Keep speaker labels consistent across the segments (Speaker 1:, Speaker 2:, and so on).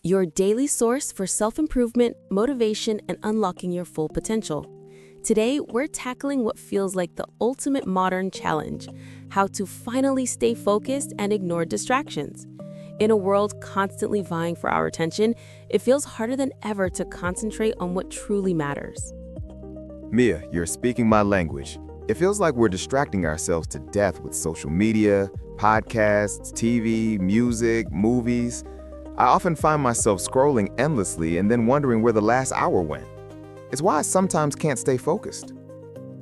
Speaker 1: your daily source for self-improvement, motivation, and unlocking your full potential. Today, we're tackling what feels like the ultimate modern challenge: how to finally stay focused and ignore distractions. In a world constantly vying for our attention, it feels harder than ever to concentrate on what truly matters.
Speaker 2: Mia, you're speaking my language. It feels like we're distracting ourselves to death with social media, podcasts, TV, music, movies. I often find myself scrolling endlessly and then wondering where the last hour went. It's why I sometimes can't stay focused.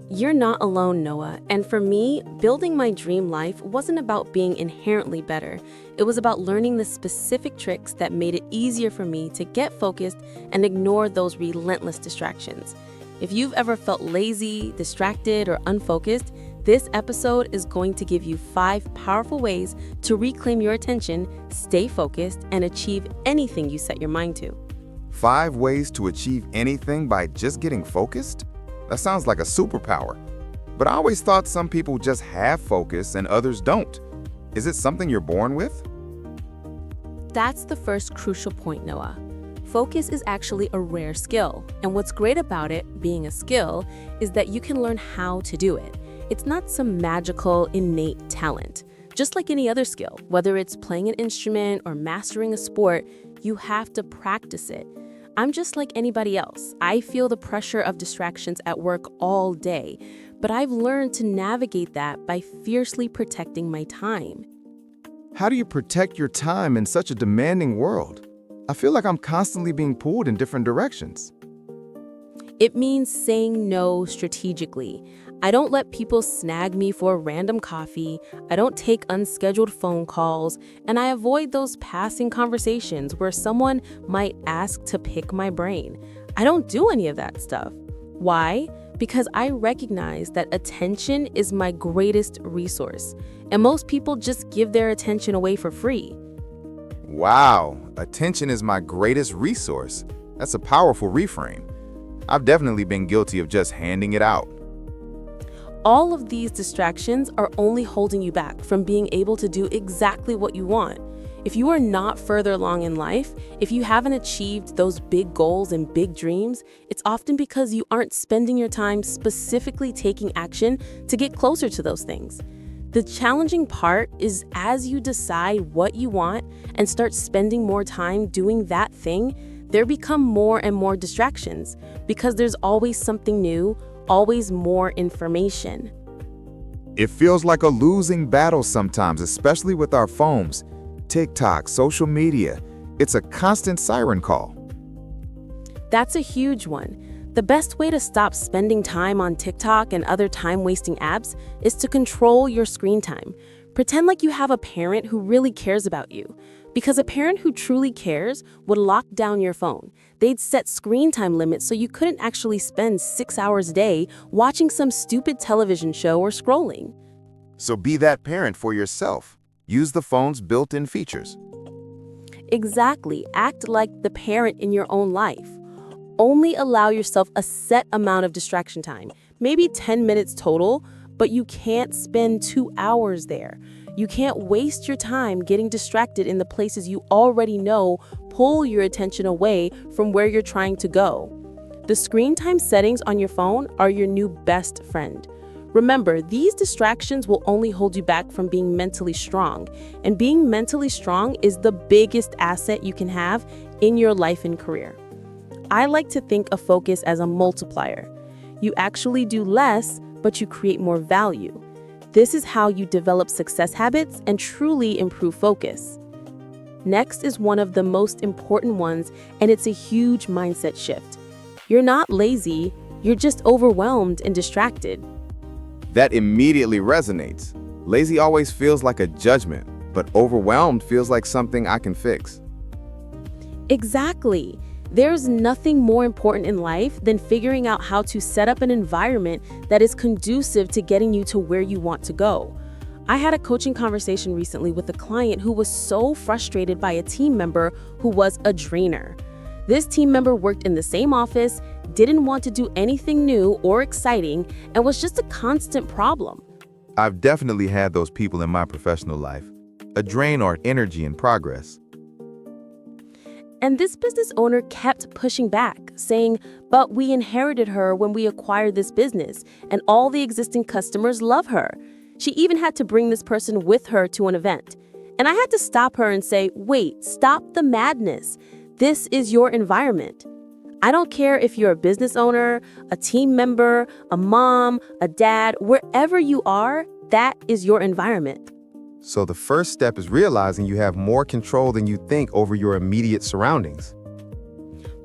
Speaker 1: You're not alone, Noah, and for me, building my dream life wasn't about being inherently better. It was about learning the specific tricks that made it easier for me to get focused and ignore those relentless distractions. If you've ever felt lazy, distracted, or unfocused, this episode is going to give you 5 powerful ways to reclaim your attention, stay focused, and achieve anything you set your mind to.
Speaker 2: 5 ways to achieve anything by just getting focused? That sounds like a superpower. But I always thought some people just have focus and others don't. Is it something you're born with?
Speaker 1: That's the first crucial point, Noah. Focus is actually a rare skill, and what's great about it, being a skill, is that you can learn how to do it. It's not some magical, innate talent. Just like any other skill, whether it's playing an instrument or mastering a sport, you have to practice it. I'm just like anybody else. I feel the pressure of distractions at work all day, but I've learned to navigate that by fiercely protecting my time.
Speaker 2: How do you protect your time in such a demanding world? I feel like I'm constantly being pulled in different directions.
Speaker 1: It means saying no strategically. I don't let people snag me for a random coffee, I don't take unscheduled phone calls, and I avoid those passing conversations where someone might ask to pick my brain. I don't do any of that stuff. Why? Because I recognize that attention is my greatest resource, and most people just give their attention away for free.
Speaker 2: Wow, attention is my greatest resource. That's a powerful reframe. I've definitely been guilty of just handing it out.
Speaker 1: All of these distractions are only holding you back from being able to do exactly what you want. If you are not further along in life, if you haven't achieved those big goals and big dreams, it's often because you aren't spending your time specifically taking action to get closer to those things. The challenging part is as you decide what you want and start spending more time doing that thing, there become more and more distractions because there's always something new, always more information.
Speaker 2: It feels like a losing battle sometimes, especially with our phones, TikTok, social media. It's a constant siren call.
Speaker 1: That's a huge one. The best way to stop spending time on TikTok and other time-wasting apps is to control your screen time. Pretend like you have a parent who really cares about you. Because a parent who truly cares would lock down your phone. They'd set screen time limits so you couldn't actually spend 6 hours a day watching some stupid television show or scrolling.
Speaker 2: So be that parent for yourself. Use the phone's built-in features.
Speaker 1: Exactly. Act like the parent in your own life. Only allow yourself a set amount of distraction time, maybe 10 minutes total, but you can't spend 2 hours there. You can't waste your time getting distracted in the places you already know pull your attention away from where you're trying to go. The screen time settings on your phone are your new best friend. Remember, these distractions will only hold you back from being mentally strong, and being mentally strong is the biggest asset you can have in your life and career. I like to think of focus as a multiplier. You actually do less, but you create more value. This is how you develop success habits and truly improve focus. Next is one of the most important ones, and it's a huge mindset shift. You're not lazy, you're just overwhelmed and distracted.
Speaker 2: That immediately resonates. Lazy always feels like a judgment, but overwhelmed feels like something I can fix.
Speaker 1: Exactly. There's nothing more important in life than figuring out how to set up an environment that is conducive to getting you to where you want to go. I had a coaching conversation recently with a client who was so frustrated by a team member who was a drainer. This team member worked in the same office, didn't want to do anything new or exciting, and was just a constant problem.
Speaker 2: I've definitely had those people in my professional life. A drain on energy and progress.
Speaker 1: And this business owner kept pushing back, saying, "But we inherited her when we acquired this business, and all the existing customers love her." She even had to bring this person with her to an event. And I had to stop her and say, "Wait, stop the madness. This is your environment." I don't care if you're a business owner, a team member, a mom, a dad, wherever you are, that is your environment.
Speaker 3: So the first step is realizing you have more control than you think over your immediate surroundings.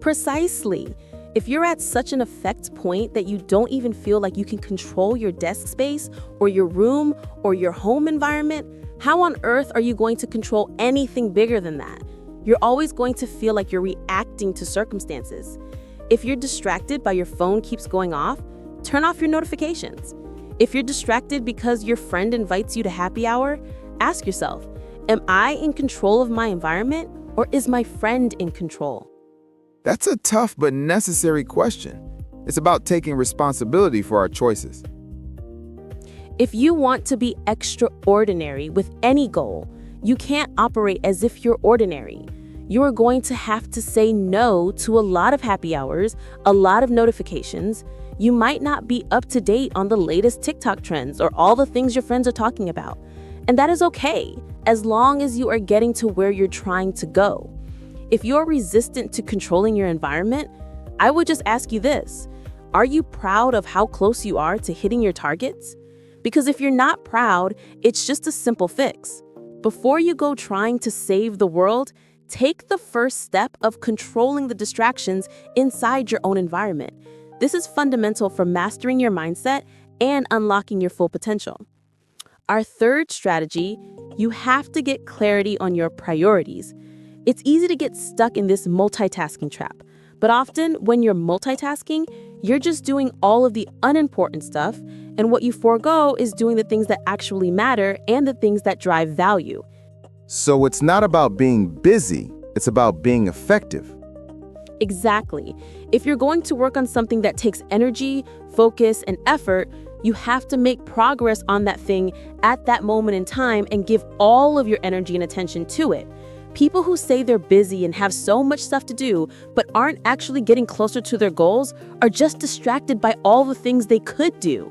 Speaker 1: Precisely. If you're at such an effect point that you don't even feel like you can control your desk space or your room or your home environment, how on earth are you going to control anything bigger than that? You're always going to feel like you're reacting to circumstances. If you're distracted by your phone keeps going off, turn off your notifications. If you're distracted because your friend invites you to happy hour, ask yourself, am I in control of my environment or is my friend in control?
Speaker 2: That's a tough but necessary question. It's about taking responsibility for our choices.
Speaker 1: If you want to be extraordinary with any goal, you can't operate as if you're ordinary. You are going to have to say no to a lot of happy hours, a lot of notifications. You might not be up to date on the latest TikTok trends or all the things your friends are talking about. And that is okay, as long as you are getting to where you're trying to go. If you're resistant to controlling your environment, I would just ask you this. Are you proud of how close you are to hitting your targets? Because if you're not proud, it's just a simple fix. Before you go trying to save the world, take the first step of controlling the distractions inside your own environment. This is fundamental for mastering your mindset and unlocking your full potential. Our third strategy, you have to get clarity on your priorities. It's easy to get stuck in this multitasking trap, but often when you're multitasking, you're just doing all of the unimportant stuff, and what you forego is doing the things that actually matter and the things that drive value.
Speaker 2: So it's not about being busy, it's about being effective.
Speaker 1: Exactly. If you're going to work on something that takes energy, focus, and effort, you have to make progress on that thing at that moment in time and give all of your energy and attention to it. People who say they're busy and have so much stuff to do, but aren't actually getting closer to their goals, are just distracted by all the things they could do.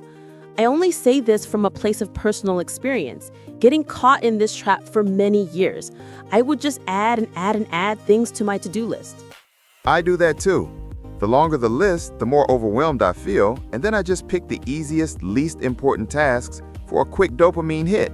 Speaker 1: I only say this from a place of personal experience, getting caught in this trap for many years. I would just add and add and add things to my to-do list.
Speaker 2: I do that too. The longer the list, the more overwhelmed I feel, and then I just pick the easiest, least important tasks for a quick dopamine hit.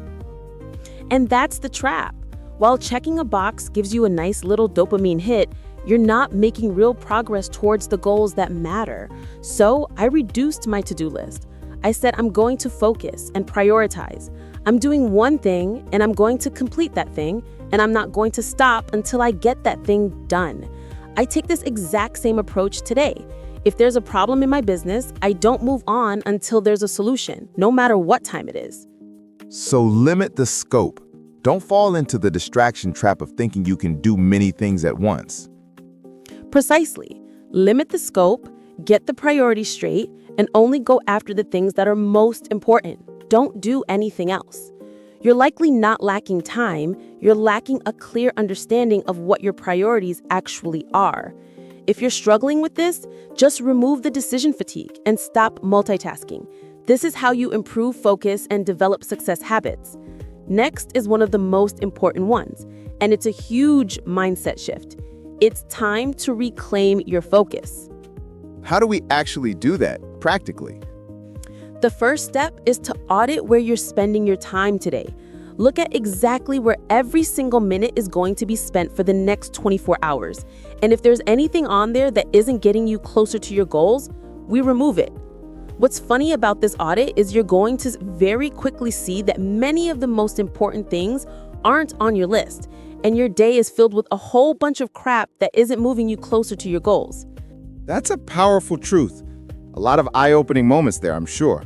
Speaker 1: And that's the trap. While checking a box gives you a nice little dopamine hit, you're not making real progress towards the goals that matter. So I reduced my to-do list. I said I'm going to focus and prioritize. I'm doing one thing and I'm going to complete that thing, and I'm not going to stop until I get that thing done. I take this exact same approach today. If there's a problem in my business, I don't move on until there's a solution, no matter what time it is.
Speaker 2: So limit the scope. Don't fall into the distraction trap of thinking you can do many things at once.
Speaker 1: Precisely. Limit the scope, get the priorities straight, and only go after the things that are most important. Don't do anything else. You're likely not lacking time, you're lacking a clear understanding of what your priorities actually are. If you're struggling with this, just remove the decision fatigue and stop multitasking. This is how you improve focus and develop success habits. Next is one of the most important ones, and it's a huge mindset shift. It's time to reclaim your focus.
Speaker 2: How do we actually do that, practically?
Speaker 1: The first step is to audit where you're spending your time today. Look at exactly where every single minute is going to be spent for the next 24 hours. And if there's anything on there that isn't getting you closer to your goals, we remove it. What's funny about this audit is you're going to very quickly see that many of the most important things aren't on your list, and your day is filled with a whole bunch of crap that isn't moving you closer to your goals.
Speaker 2: That's a powerful truth. A lot of eye-opening moments there, I'm sure.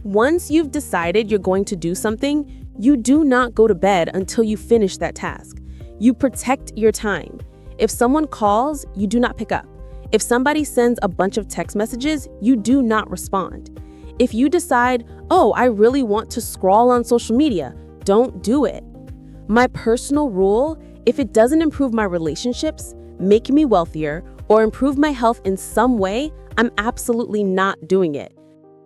Speaker 1: Once you've decided you're going to do something, you do not go to bed until you finish that task. You protect your time. If someone calls, you do not pick up. If somebody sends a bunch of text messages, you do not respond. If you decide, oh, I really want to scroll on social media, don't do it. My personal rule If it doesn't improve my relationships, make me wealthier, or improve my health in some way, I'm absolutely not doing it.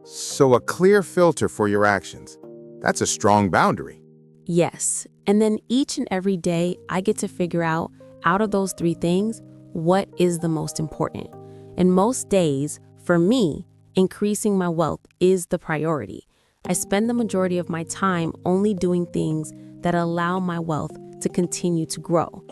Speaker 3: So a clear filter for your actions. That's a strong boundary.
Speaker 1: Yes, and then each and every day, I get to figure out of those three things, what is the most important. And most days, for me, increasing my wealth is the priority. I spend the majority of my time only doing things that allow my wealth to continue to grow.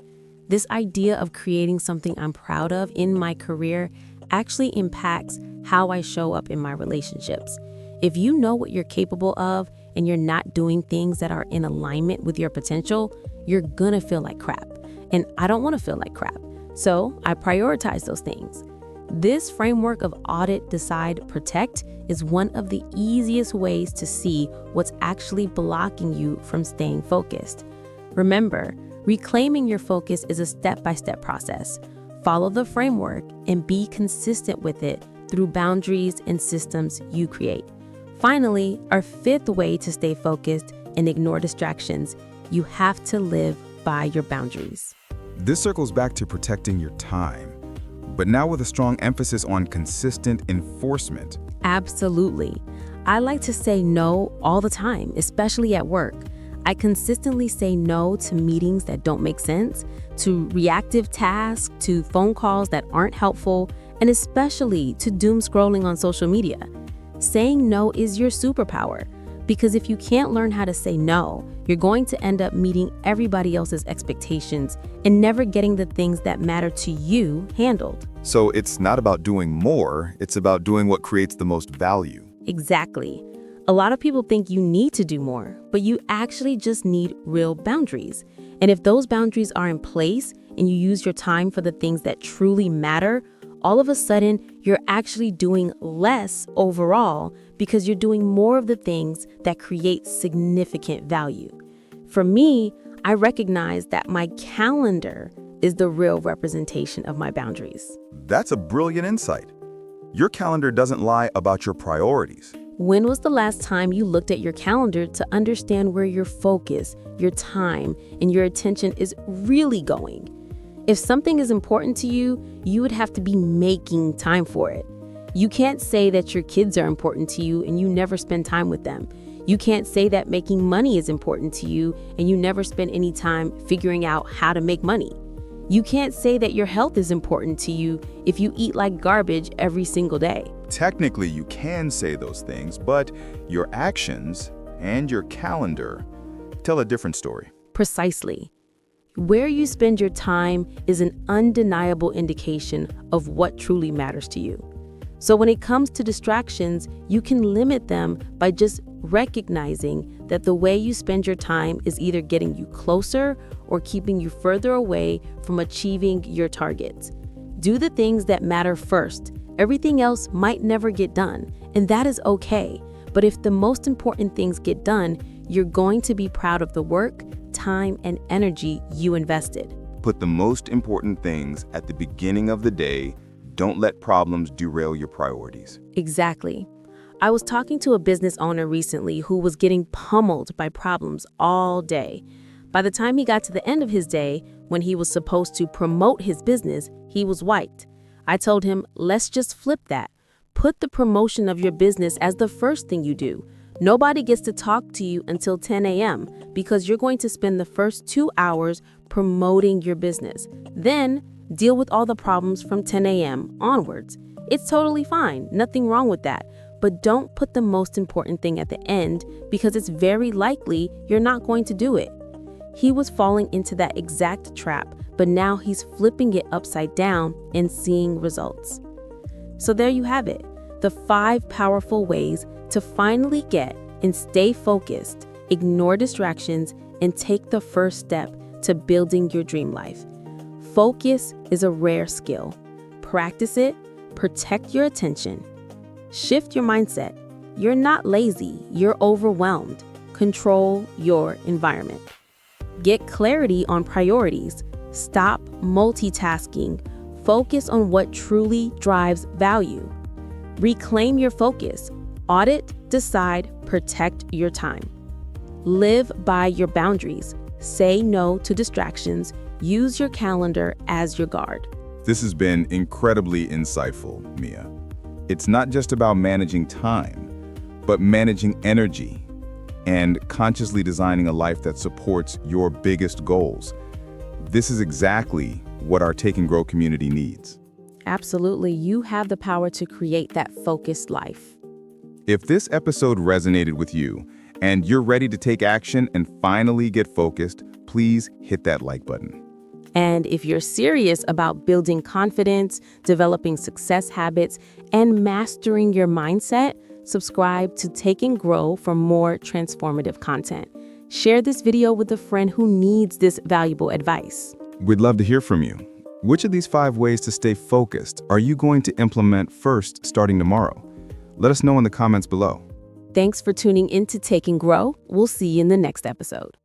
Speaker 1: This idea of creating something I'm proud of in my career actually impacts how I show up in my relationships. If you know what you're capable of and you're not doing things that are in alignment with your potential, you're gonna feel like crap. And I don't wanna feel like crap. So I prioritize those things. This framework of audit, decide, protect is one of the easiest ways to see what's actually blocking you from staying focused. Remember, reclaiming your focus is a step-by-step process. Follow the framework and be consistent with it through boundaries and systems you create. Finally, our fifth way to stay focused and ignore distractions, you have to live by your boundaries.
Speaker 2: This circles back to protecting your time, but now with a strong emphasis on consistent enforcement.
Speaker 1: Absolutely. I like to say no all the time, especially at work. I consistently say no to meetings that don't make sense, to reactive tasks, to phone calls that aren't helpful, and especially to doom scrolling on social media. Saying no is your superpower, because if you can't learn how to say no, you're going to end up meeting everybody else's expectations and never getting the things that matter to you handled.
Speaker 2: So it's not about doing more, it's about doing what creates the most value.
Speaker 1: Exactly. A lot of people think you need to do more, but you actually just need real boundaries. And if those boundaries are in place and you use your time for the things that truly matter, all of a sudden, you're actually doing less overall because you're doing more of the things that create significant value. For me, I recognize that my calendar is the real representation of my boundaries.
Speaker 2: That's a brilliant insight. Your calendar doesn't lie about your priorities.
Speaker 1: When was the last time you looked at your calendar to understand where your focus, your time, and your attention is really going? If something is important to you, you would have to be making time for it. You can't say that your kids are important to you and you never spend time with them. You can't say that making money is important to you and you never spend any time figuring out how to make money. You can't say that your health is important to you if you eat like garbage every single day.
Speaker 2: Technically, you can say those things, but your actions and your calendar tell a different story.
Speaker 1: Precisely. Where you spend your time is an undeniable indication of what truly matters to you. So when it comes to distractions, you can limit them by just recognizing that the way you spend your time is either getting you closer or keeping you further away from achieving your targets. Do the things that matter first. Everything else might never get done, and that is okay. But if the most important things get done, you're going to be proud of the work, time, and energy you invested.
Speaker 2: Put the most important things at the beginning of the day. Don't let problems derail your priorities.
Speaker 1: Exactly. I was talking to a business owner recently who was getting pummeled by problems all day. By the time he got to the end of his day, when he was supposed to promote his business, he was wiped. I told him, let's just flip that. Put the promotion of your business as the first thing you do. Nobody gets to talk to you until 10 a.m. because you're going to spend the first 2 hours promoting your business. Then deal with all the problems from 10 a.m. onwards. It's totally fine, nothing wrong with that. But don't put the most important thing at the end because it's very likely you're not going to do it. He was falling into that exact trap, but now he's flipping it upside down and seeing results. So there you have it, the 5 powerful ways to finally get and stay focused, ignore distractions, and take the first step to building your dream life. Focus is a rare skill. Practice it, protect your attention, shift your mindset. You're not lazy, you're overwhelmed. Control your environment. Get clarity on priorities. Stop multitasking. Focus on what truly drives value. Reclaim your focus. Audit, decide, protect your time. Live by your boundaries. Say no to distractions. Use your calendar as your guard.
Speaker 4: This has been incredibly insightful, Mia. It's not just about managing time, but managing energy and consciously designing a life that supports your biggest goals. This is exactly what our Take and Grow community needs.
Speaker 1: Absolutely, you have the power to create that focused life.
Speaker 4: If this episode resonated with you and you're ready to take action and finally get focused, please hit that like button.
Speaker 1: And if you're serious about building confidence, developing success habits, and mastering your mindset, subscribe to Take and Grow for more transformative content. Share this video with a friend who needs this valuable advice.
Speaker 4: We'd love to hear from you. Which of these 5 ways to stay focused are you going to implement first starting tomorrow? Let us know in the comments below.
Speaker 1: Thanks for tuning in to Take and Grow. We'll see you in the next episode.